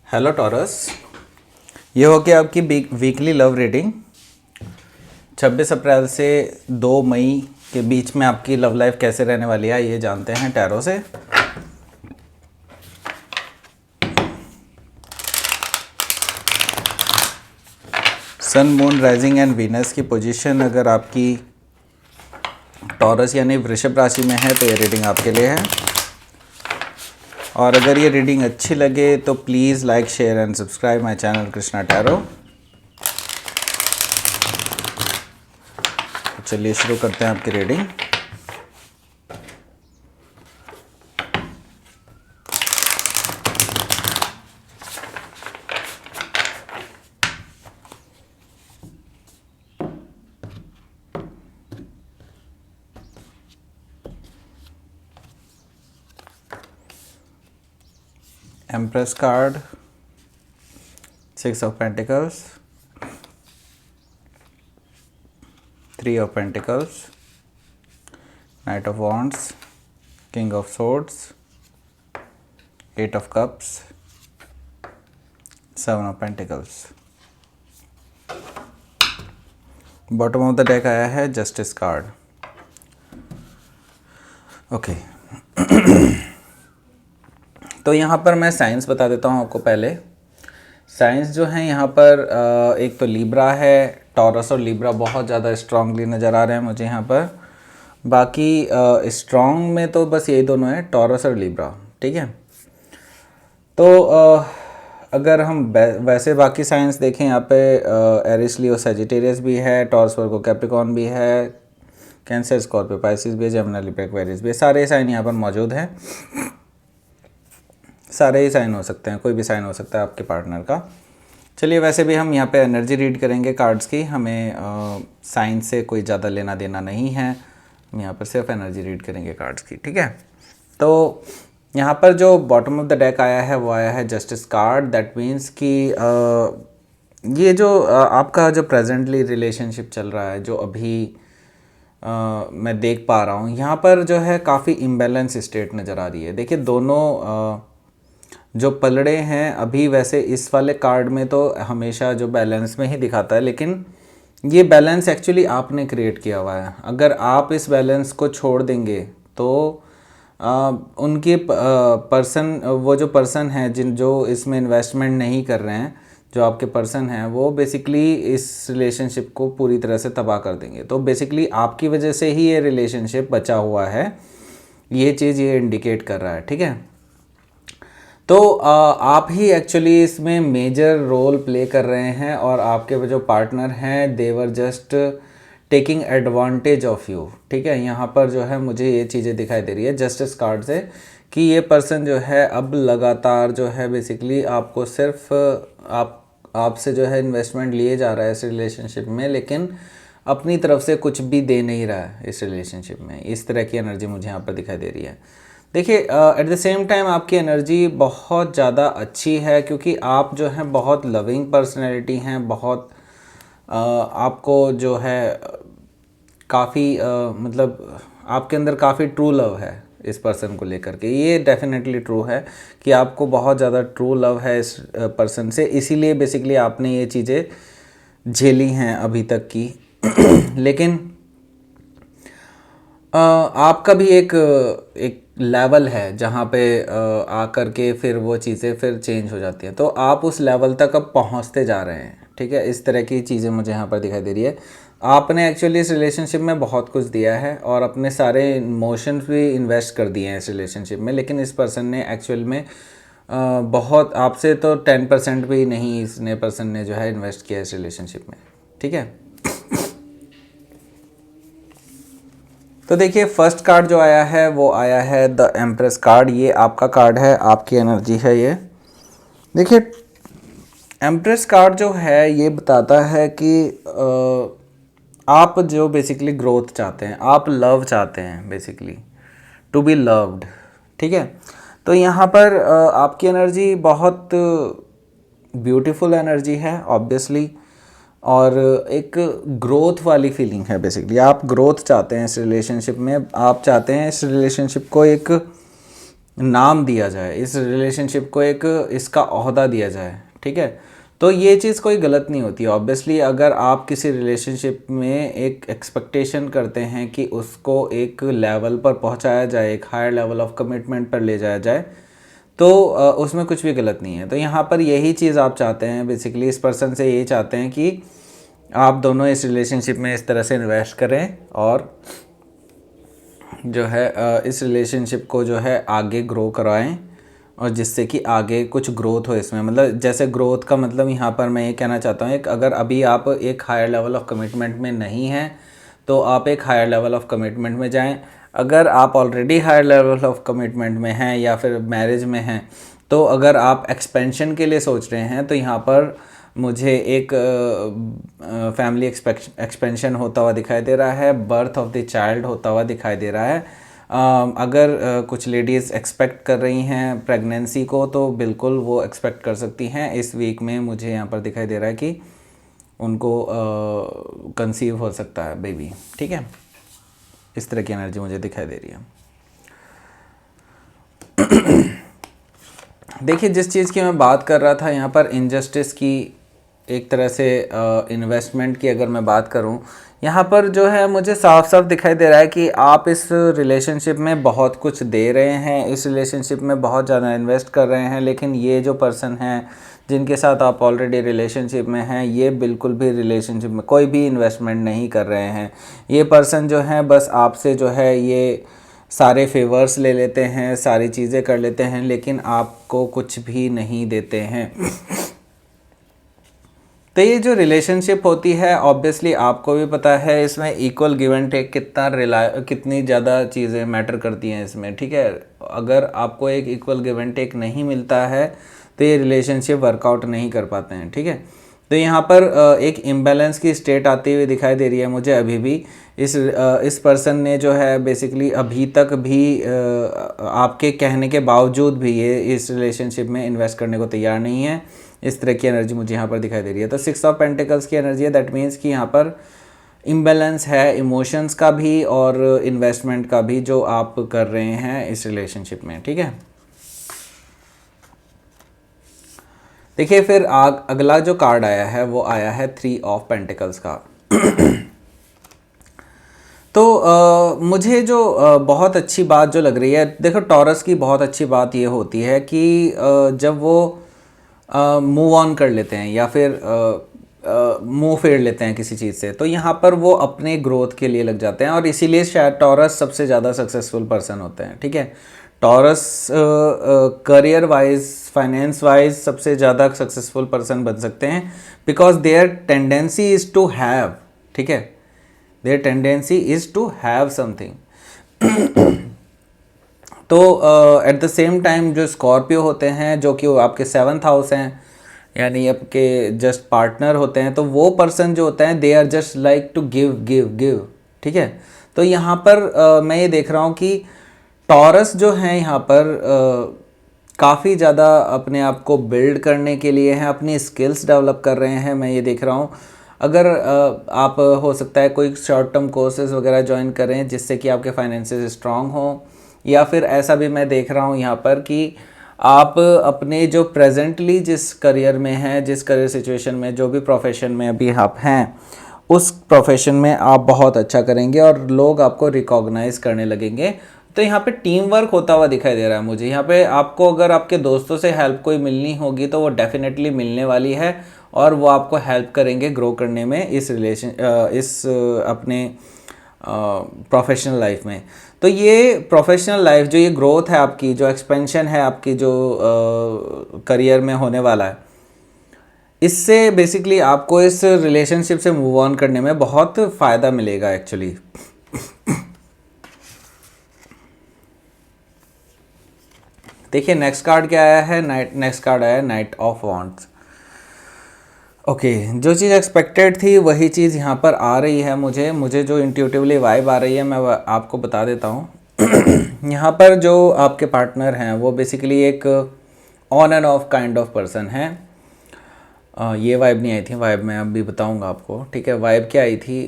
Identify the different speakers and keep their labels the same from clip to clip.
Speaker 1: Hello taurus, ये हो गया आपकी वीकली लव रीडिंग 26 अप्रैल से 2 मई के बीच में आपकी लव लाइफ कैसे रहने वाली है ये जानते हैं टैरो से। सन, मून, राइजिंग एंड वीनस की पोजीशन अगर आपकी टॉरस यानी वृषभ राशि में है तो ये रीडिंग आपके लिए है। और अगर ये रीडिंग अच्छी लगे तो please like, share and subscribe my channel Krishna tarot. चलिए शुरू करते हैं आपकी reading. Empress card, 6 of Pentacles, 3 of Pentacles, Knight of Wands, King of Swords, 8 of Cups, 7 of Pentacles. Bottom of the deck आया है जस्टिस कार्ड। ओके तो यहाँ पर मैं साइंस बता देता हूँ आपको। पहले साइंस जो है यहाँ पर एक तो लिब्रा है। टॉरस और लिब्रा बहुत ज़्यादा स्ट्रांगली नज़र आ रहे हैं मुझे यहाँ पर। बाकी स्ट्रांग में तो बस यही दोनों है, टॉरस और लिब्रा। ठीक है, तो अगर हम वैसे बाकी साइंस देखें यहाँ पे एरिस, लियो, सजिटेरियस भी है, टॉरस, वर्गो, कैप्रिकॉर्न भी है, कैंसर, स्कॉर्पियो, पाइसिस भी है, जेमिनी, लिब्रा, एक्वेरियस भी है। सारे साइन यहाँ पर मौजूद हैं। सारे ही साइन हो सकते हैं, कोई भी साइन हो सकता है आपके पार्टनर का। चलिए, वैसे भी हम यहाँ पे एनर्जी रीड करेंगे कार्ड्स की, हमें साइन से कोई ज़्यादा लेना देना नहीं है। हम यहाँ पर सिर्फ एनर्जी रीड करेंगे कार्ड्स की। ठीक है, तो यहाँ पर जो बॉटम ऑफ द डेक आया है वो आया है जस्टिस कार्ड। दैट मीन्स कि ये जो आपका जो प्रेजेंटली रिलेशनशिप चल रहा है, जो अभी मैं देख पा रहा हूँ यहाँ पर जो है काफ़ी इम्बैलेंस स्टेट नज़र आ रही है। देखिए, दोनों जो पलड़े हैं अभी, वैसे इस वाले कार्ड में तो हमेशा जो बैलेंस में ही दिखाता है, लेकिन ये बैलेंस एक्चुअली आपने क्रिएट किया हुआ है। अगर आप इस बैलेंस को छोड़ देंगे तो उनके वो जो पर्सन है जो इसमें इन्वेस्टमेंट नहीं कर रहे हैं, जो आपके पर्सन हैं, वो बेसिकली इस रिलेशनशिप को पूरी तरह से तबाह कर देंगे। तो बेसिकली आपकी वजह से ही ये रिलेशनशिप बचा हुआ है, ये चीज़ ये इंडिकेट कर रहा है। ठीक है, तो आप ही एक्चुअली इसमें मेजर रोल प्ले कर रहे हैं और आपके जो पार्टनर हैं they're just taking advantage of you. ठीक है, यहाँ पर जो है मुझे ये चीज़ें दिखाई दे रही है जस्टिस कार्ड से कि ये पर्सन जो है अब लगातार जो है बेसिकली आपको सिर्फ आपसे जो है इन्वेस्टमेंट लिए जा रहा है इस रिलेशनशिप में, लेकिन अपनी तरफ से कुछ भी दे नहीं रहा है इस रिलेशनशिप में। इस तरह की एनर्जी मुझे यहाँ पर दिखाई दे रही है। देखिए, एट द सेम टाइम आपकी एनर्जी बहुत ज़्यादा अच्छी है, क्योंकि आप जो हैं बहुत लविंग पर्सनैलिटी हैं। बहुत आपको जो है काफ़ी मतलब आपके अंदर काफ़ी ट्रू लव है इस पर्सन को लेकर के। ये डेफिनेटली ट्रू है कि आपको बहुत ज़्यादा ट्रू लव है इस पर्सन से, इसीलिए बेसिकली आपने ये चीज़ें झेली हैं अभी तक की। लेकिन आपका भी एक लेवल है जहाँ पे आकर के फिर वो चीज़ें फिर चेंज हो जाती हैं, तो आप उस लेवल तक अब पहुँचते जा रहे हैं। ठीक है, इस तरह की चीज़ें मुझे यहाँ पर दिखाई दे रही है। आपने एक्चुअली इस रिलेशनशिप में बहुत कुछ दिया है और अपने सारे इमोशंस भी इन्वेस्ट कर दिए हैं इस रिलेशनशिप में, लेकिन इस पर्सन ने एक्चुअल में बहुत आपसे तो 10% भी नहीं इस नए पर्सन ने जो है इन्वेस्ट किया इस रिलेशनशिप में। ठीक है, तो देखिए, फर्स्ट कार्ड जो आया है वो आया है द एम्प्रेस कार्ड। ये आपका कार्ड है, आपकी एनर्जी है ये। देखिए, एम्प्रेस कार्ड जो है ये बताता है कि आप जो बेसिकली ग्रोथ चाहते हैं, आप लव चाहते हैं, बेसिकली टू बी लव्ड। ठीक है, तो यहाँ पर आपकी एनर्जी बहुत ब्यूटीफुल एनर्जी है ऑब्वियसली, और एक ग्रोथ वाली फीलिंग है। बेसिकली आप ग्रोथ चाहते हैं इस रिलेशनशिप में। आप चाहते हैं इस रिलेशनशिप को एक नाम दिया जाए, इस रिलेशनशिप को एक इसका ओहदा दिया जाए, ठीक है। तो ये चीज़ कोई गलत नहीं होती। ऑब्वियसली अगर आप किसी रिलेशनशिप में एक एक्सपेक्टेशन करते हैं कि उसको एक लेवल पर पहुंचाया जाए, एक हायर लेवल ऑफ कमिटमेंट पर ले जाया जाए, तो उसमें कुछ भी गलत नहीं है। तो यहाँ पर यही चीज़ आप चाहते हैं, बेसिकली इस पर्सन से यही चाहते हैं कि आप दोनों इस रिलेशनशिप में इस तरह से इन्वेस्ट करें और जो है इस रिलेशनशिप को जो है आगे ग्रो करवाएं, और जिससे कि आगे कुछ ग्रोथ हो इसमें। मतलब जैसे ग्रोथ का मतलब यहाँ पर मैं ये कहना चाहता हूँ, एक अगर अभी आप एक हायर लेवल ऑफ कमिटमेंट में नहीं हैं तो आप एक हायर लेवल ऑफ कमिटमेंट में जाएं। अगर आप already higher level of commitment में हैं या फिर मैरिज में हैं, तो अगर आप एक्सपेंशन के लिए सोच रहे हैं तो यहाँ पर मुझे एक फैमिली एक्सपेंशन होता हुआ दिखाई दे रहा है, बर्थ ऑफ द चाइल्ड होता हुआ दिखाई दे रहा है। अगर कुछ लेडीज़ एक्सपेक्ट कर रही हैं प्रेगनेंसी को, तो बिल्कुल वो एक्सपेक्ट कर सकती हैं। इस वीक में मुझे यहाँ पर दिखाई दे रहा है कि उनको कंसीव हो सकता है बेबी, ठीक है। इस तरह की एनर्जी मुझे दिखाई दे रही है। देखिए, जिस चीज़ की मैं बात कर रहा था यहाँ पर इनजस्टिस की, एक तरह से इन्वेस्टमेंट की अगर मैं बात करूँ, यहाँ पर जो है मुझे साफ साफ दिखाई दे रहा है कि आप इस रिलेशनशिप में बहुत कुछ दे रहे हैं, इस रिलेशनशिप में बहुत ज़्यादा इन्वेस्ट कर रहे हैं, लेकिन ये जो पर्सन हैं जिनके साथ आप ऑलरेडी रिलेशनशिप में हैं, ये बिल्कुल भी रिलेशनशिप में कोई भी इन्वेस्टमेंट नहीं कर रहे हैं। ये पर्सन जो है बस आपसे जो है ये सारे फेवर्स ले लेते हैं, सारी चीज़ें कर लेते हैं, लेकिन आपको कुछ भी नहीं देते हैं। तो ये जो रिलेशनशिप होती है, ऑब्वियसली आपको भी पता है इसमें इक्वल गिव एंड टेक कितनी ज़्यादा चीज़ें मैटर करती हैं इसमें, ठीक है। अगर आपको एक इक्वल गिव एंड टेक नहीं मिलता है तो ये रिलेशनशिप वर्कआउट नहीं कर पाते हैं, ठीक है। तो यहाँ पर एक इम्बैलेंस की स्टेट आती हुई दिखाई दे रही है मुझे अभी भी। इस पर्सन ने जो है बेसिकली अभी तक भी आपके कहने के बावजूद भी ये इस रिलेशनशिप में इन्वेस्ट करने को तैयार नहीं है। इस तरह की एनर्जी मुझे यहाँ पर दिखाई दे रही है। तो 6 ऑफ पेंटिकल्स की एनर्जी है, दैट मीन्स कि यहाँ पर इम्बैलेंस है इमोशंस का भी और इन्वेस्टमेंट का भी जो आप कर रहे हैं इस रिलेशनशिप में, ठीक है। देखिए, फिर अगला जो कार्ड आया है वो आया है 3 ऑफ पेंटिकल्स का। तो मुझे जो बहुत अच्छी बात जो लग रही है, देखो टॉरस की बहुत अच्छी बात ये होती है कि जब वो मूव ऑन कर लेते हैं या फिर मुंह फेर लेते हैं किसी चीज़ से, तो यहाँ पर वो अपने ग्रोथ के लिए लग जाते हैं, और इसीलिए शायद टॉरस सबसे ज़्यादा सक्सेसफुल पर्सन होते हैं, ठीक है। Taurus career wise, finance wise सबसे ज़्यादा सक्सेसफुल पर्सन बन सकते हैं, because their tendency is to have, ठीक है, their tendency is to have something. तो एट द सेम टाइम जो स्कॉर्पियो होते हैं, जो कि वो आपके 7th हाउस हैं, यानी आपके जस्ट पार्टनर होते हैं, तो वो पर्सन जो होता है they are just like to give give give, ठीक है। तो यहाँ पर मैं ये देख रहा हूँ कि टॉरस जो है यहाँ पर काफ़ी ज़्यादा अपने आप को बिल्ड करने के लिए हैं, अपनी स्किल्स डेवलप कर रहे हैं, मैं ये देख रहा हूँ। अगर आप हो सकता है कोई शॉर्ट टर्म कोर्सेज वगैरह ज्वाइन करें जिससे कि आपके फाइनेंसेस स्ट्रांग हों, या फिर ऐसा भी मैं देख रहा हूँ यहाँ पर कि आप अपने जो प्रेजेंटली जिस करियर में हैं, जिस करियर सिचुएशन में, जो भी प्रोफेशन में अभी आप हैं, उस प्रोफेशन में आप बहुत अच्छा करेंगे और लोग आपको रिकॉग्नाइज करने लगेंगे। तो यहाँ पे टीम वर्क होता हुआ दिखाई दे रहा है मुझे। यहाँ पे आपको अगर आपके दोस्तों से हेल्प कोई मिलनी होगी तो वो डेफिनेटली मिलने वाली है, और वो आपको हेल्प करेंगे ग्रो करने में इस अपने प्रोफेशनल लाइफ में। तो ये प्रोफेशनल लाइफ, जो ये ग्रोथ है आपकी, जो एक्सपेंशन है आपकी, जो करियर में होने वाला है, इससे बेसिकली आपको इस रिलेशनशिप से मूव ऑन करने में बहुत फ़ायदा मिलेगा एक्चुअली। देखिए नेक्स्ट कार्ड क्या आया है, नेक्स्ट कार्ड आया है नाइट ऑफ वॉन्ड्स। ओके, जो चीज़ एक्सपेक्टेड थी वही चीज़ यहाँ पर आ रही है। मुझे जो इंट्यूटिवली वाइब आ रही है मैं आपको बता देता हूँ। यहाँ पर जो आपके पार्टनर हैं वो बेसिकली एक on end of kind of person है। ये वाइब नहीं आई थी, वाइब मैं अभी बताऊंगा आपको, ठीक है। वाइब क्या आई थी,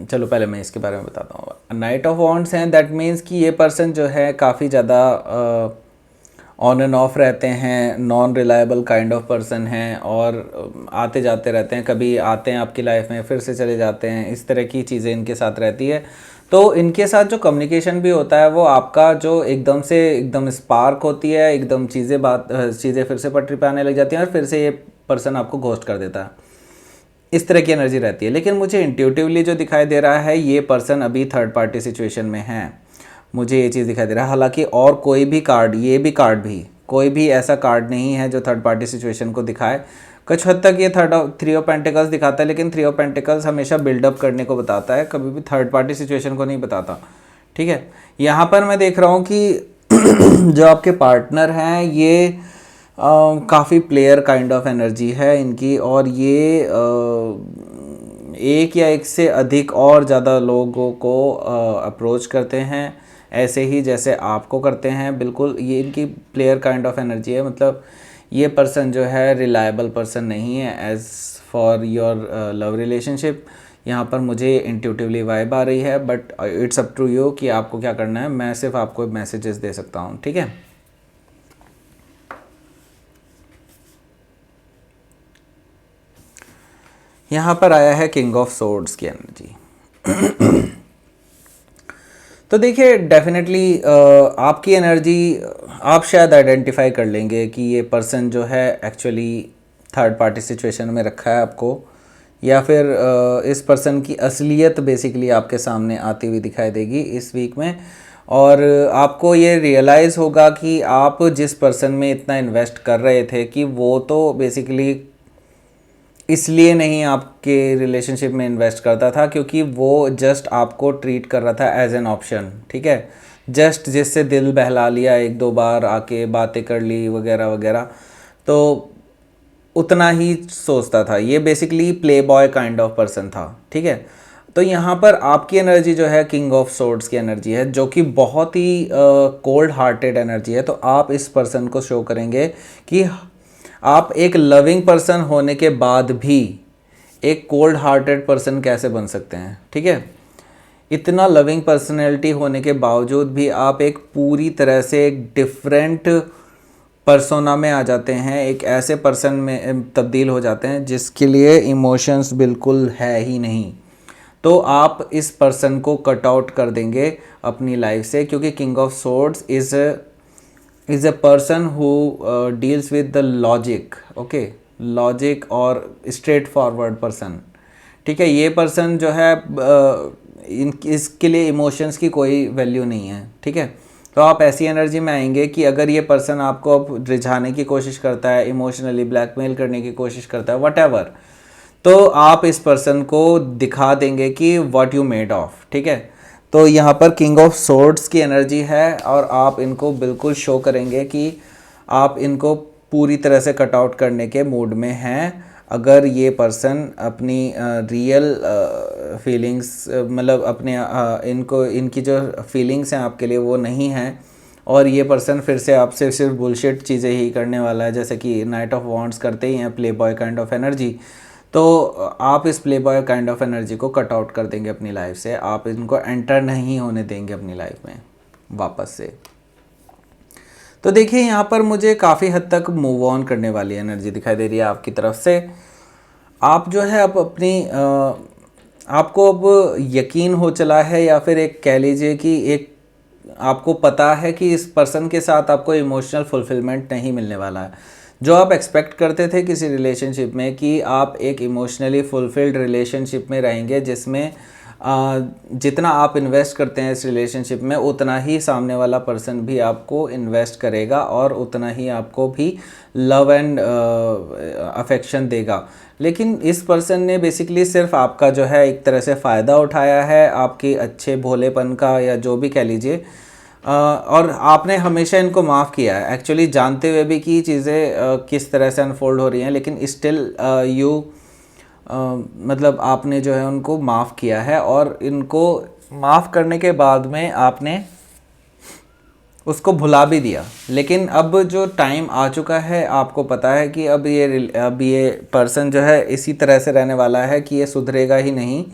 Speaker 1: चलो पहले मैं इसके बारे में बताता हूँ। नाइट ऑफ वॉन्ड्स हैं, दैट मीन्स कि ये पर्सन जो है काफ़ी ज़्यादा ऑन एंड ऑफ रहते हैं, non reliable kind of person हैं, और आते जाते रहते हैं, कभी आते हैं आपकी लाइफ में फिर से चले जाते हैं, इस तरह की चीज़ें इनके साथ रहती है। तो इनके साथ जो कम्युनिकेशन भी होता है वो आपका जो एकदम स्पार्क होती है, एकदम चीज़ें फिर से पटरी पे आने लग जाती हैं और फिर से ये पर्सन आपको घोस्ट कर देता है, इस तरह की एनर्जी रहती है। लेकिन मुझे इंट्यूटिवली जो दिखाई दे रहा है, ये पर्सन अभी थर्ड पार्टी सिचुएशन में है, मुझे ये चीज़ दिखाई दे रहा है। हालांकि और कोई भी कार्ड, ये भी कार्ड भी, कोई भी ऐसा कार्ड नहीं है जो थर्ड पार्टी सिचुएशन को दिखाए। कुछ हद तक ये थ्री ऑफ पेंटिकल्स दिखाता है, लेकिन थ्री ऑफ पेंटिकल्स हमेशा बिल्डअप करने को बताता है, कभी भी थर्ड पार्टी सिचुएशन को नहीं बताता, ठीक है। यहाँ पर मैं देख रहा हूँ कि जो आपके पार्टनर हैं ये काफ़ी प्लेयर काइंड ऑफ एनर्जी है इनकी, और ये एक या एक से अधिक और ज़्यादा लोगों को अप्रोच करते हैं, ऐसे ही जैसे आपको करते हैं। बिल्कुल ये इनकी प्लेयर काइंड ऑफ एनर्जी है, मतलब ये पर्सन जो है रिलायबल पर्सन नहीं है as for your love relationship. यहाँ पर मुझे इंट्यूटिवली वाइब आ रही है, but it's up to you कि आपको क्या करना है। मैं सिर्फ आपको मैसेजेस दे सकता हूँ, ठीक है। यहाँ पर आया है किंग ऑफ सोर्ड्स की एनर्जी। तो देखिए डेफिनेटली आपकी एनर्जी आप शायद आइडेंटिफाई कर लेंगे कि ये पर्सन जो है एक्चुअली थर्ड पार्टी सिचुएशन में रखा है आपको, या फिर इस पर्सन की असलियत बेसिकली आपके सामने आती हुई दिखाई देगी इस वीक में। और आपको ये रियलाइज़ होगा कि आप जिस पर्सन में इतना इन्वेस्ट कर रहे थे कि वो तो बेसिकली इसलिए नहीं आपके रिलेशनशिप में इन्वेस्ट करता था क्योंकि वो जस्ट आपको ट्रीट कर रहा था एज एन ऑप्शन, ठीक है। जस्ट जिससे दिल बहला लिया, एक दो बार आके बातें कर ली वगैरह वगैरह, तो उतना ही सोचता था। ये basically play boy kind of person था, ठीक है। तो यहाँ पर आपकी एनर्जी जो है किंग ऑफ सोर्ड्स की एनर्जी है, जो कि बहुत ही कोल्ड हार्टेड एनर्जी है। तो आप इस पर्सन को शो करेंगे कि आप एक लविंग पर्सन होने के बाद भी एक कोल्ड हार्टेड पर्सन कैसे बन सकते हैं, ठीक है। इतना लविंग पर्सनैलिटी होने के बावजूद भी आप एक पूरी तरह से एक डिफरेंट पर्सोना में आ जाते हैं, एक ऐसे पर्सन में तब्दील हो जाते हैं जिसके लिए इमोशंस बिल्कुल है ही नहीं। तो आप इस पर्सन को कट आउट कर देंगे अपनी लाइफ से, क्योंकि king of swords is a person who deals with the logic, okay, logic और स्ट्रेट फॉरवर्ड पर्सन, ठीक है। ये पर्सन जो है इसके लिए इमोशंस की कोई वैल्यू नहीं है, ठीक है। तो आप ऐसी एनर्जी में आएंगे कि अगर ये पर्सन आपको अब रिझाने की कोशिश करता है, इमोशनली ब्लैकमेल करने की कोशिश करता है, व्हाटएवर, तो आप इस पर्सन को दिखा देंगे कि व्हाट यू मेड ऑफ, ठीक है। तो यहाँ पर किंग ऑफ सोर्ड्स की एनर्जी है, और आप इनको बिल्कुल शो करेंगे कि आप इनको पूरी तरह से कट आउट करने के मूड में हैं। अगर ये पर्सन अपनी रियल फीलिंग्स, मतलब अपने इनकी जो फीलिंग्स हैं आपके लिए वो नहीं हैं, और ये पर्सन फिर से आपसे सिर्फ बुलशिट चीज़ें ही करने वाला है, जैसे कि नाइट ऑफ वॉन्ड्स करते ही हैं, play boy kind of energy. तो आप इस play boy kind of energy को कट आउट कर देंगे अपनी लाइफ से, आप इनको एंटर नहीं होने देंगे अपनी लाइफ में वापस से। तो देखिए यहाँ पर मुझे काफ़ी हद तक मूव ऑन करने वाली एनर्जी दिखाई दे रही है आपकी तरफ से। आप जो है अब आपको अब यकीन हो चला है, या फिर एक कह लीजिए कि एक आपको पता है कि इस पर्सन के साथ आपको इमोशनल फुलफिलमेंट नहीं मिलने वाला है। जो आप एक्सपेक्ट करते थे किसी रिलेशनशिप में कि आप एक इमोशनली फुलफिल्ड रिलेशनशिप में रहेंगे, जिसमें जितना आप इन्वेस्ट करते हैं इस रिलेशनशिप में उतना ही सामने वाला पर्सन भी आपको इन्वेस्ट करेगा, और उतना ही आपको भी लव एंड अफेक्शन देगा। लेकिन इस पर्सन ने बेसिकली सिर्फ आपका जो है एक तरह से फ़ायदा उठाया है, आपके अच्छे भोलेपन का, या जो भी कह लीजिए, और आपने हमेशा इनको माफ़ किया है, एक्चुअली जानते हुए भी कि चीज़ें किस तरह से अनफोल्ड हो रही हैं, लेकिन स्टिल मतलब आपने जो है उनको माफ़ किया है, और इनको माफ़ करने के बाद में आपने उसको भुला भी दिया। लेकिन अब जो टाइम आ चुका है, आपको पता है कि अब ये पर्सन जो है इसी तरह से रहने वाला है कि ये सुधरेगा ही नहीं,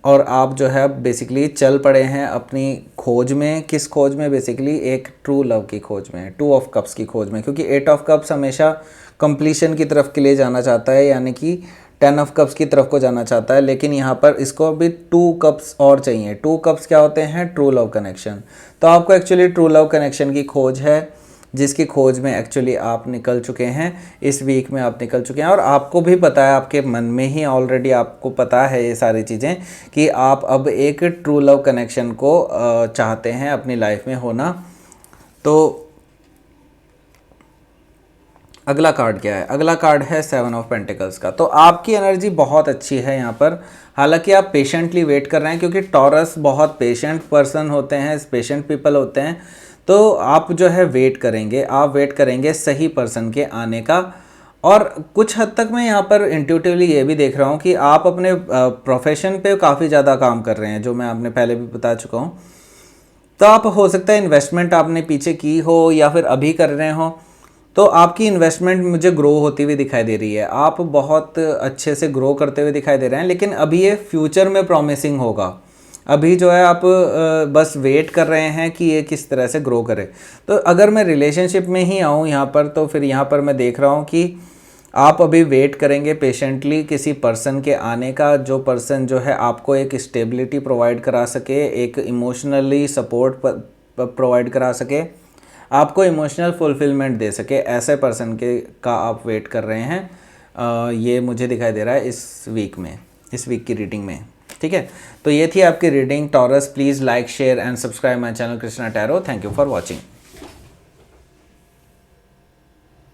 Speaker 1: और आप जो है बेसिकली चल पड़े हैं अपनी खोज में। किस खोज में? बेसिकली एक ट्रू लव की खोज में, 2 ऑफ कप्स की खोज में, क्योंकि 8 ऑफ कप्स हमेशा कंप्लीशन की तरफ के लिए जाना चाहता है, यानी कि 10 ऑफ कप्स की तरफ को जाना चाहता है। लेकिन यहाँ पर इसको अभी 2 कप्स और चाहिए। 2 कप्स क्या होते हैं? True love connection. तो आपको एक्चुअली ट्रू लव कनेक्शन की खोज है, जिसकी खोज में एक्चुअली आप निकल चुके हैं। इस वीक में आप निकल चुके हैं, और आपको भी पता है, आपके मन में ही ऑलरेडी आपको पता है ये सारी चीज़ें कि आप अब एक ट्रू लव कनेक्शन को चाहते हैं अपनी लाइफ में होना। तो अगला कार्ड क्या है? अगला कार्ड है 7 ऑफ पेंटिकल्स का। तो आपकी एनर्जी बहुत अच्छी है यहाँ पर। हालांकि आप पेशेंटली वेट कर रहे हैं, क्योंकि टॉरस बहुत पेशेंट पर्सन होते हैं, पेशेंट पीपल होते हैं। तो आप जो है वेट करेंगे, आप वेट करेंगे सही पर्सन के आने का। और कुछ हद तक मैं यहाँ पर इंट्यूटिवली ये भी देख रहा हूँ कि आप अपने प्रोफेशन पे काफ़ी ज़्यादा काम कर रहे हैं, जो मैं आपने पहले भी बता चुका हूँ। तो आप, हो सकता है इन्वेस्टमेंट आपने पीछे की हो या फिर अभी कर रहे हो, तो आपकी इन्वेस्टमेंट मुझे ग्रो होती हुई दिखाई दे रही है। आप बहुत अच्छे से ग्रो करते हुए दिखाई दे रहे हैं, लेकिन अभी ये फ्यूचर में प्रॉमिसिंग होगा। अभी जो है आप बस वेट कर रहे हैं कि ये किस तरह से ग्रो करे। तो अगर मैं रिलेशनशिप में ही आऊँ यहाँ पर, तो फिर यहाँ पर मैं देख रहा हूँ कि आप अभी वेट करेंगे पेशेंटली किसी पर्सन के आने का, जो पर्सन जो है आपको एक स्टेबिलिटी प्रोवाइड करा सके, एक इमोशनली सपोर्ट प्रोवाइड करा सके, आपको इमोशनल फुलफिलमेंट दे सके। ऐसे पर्सन के का आप वेट कर रहे हैं। ये मुझे दिखाई दे रहा है इस वीक में, इस वीक की रीडिंग में। ठीक है, तो ये थी आपकी reading taurus. Please like, share and subscribe my channel Krishna tarot. Thank you for watching.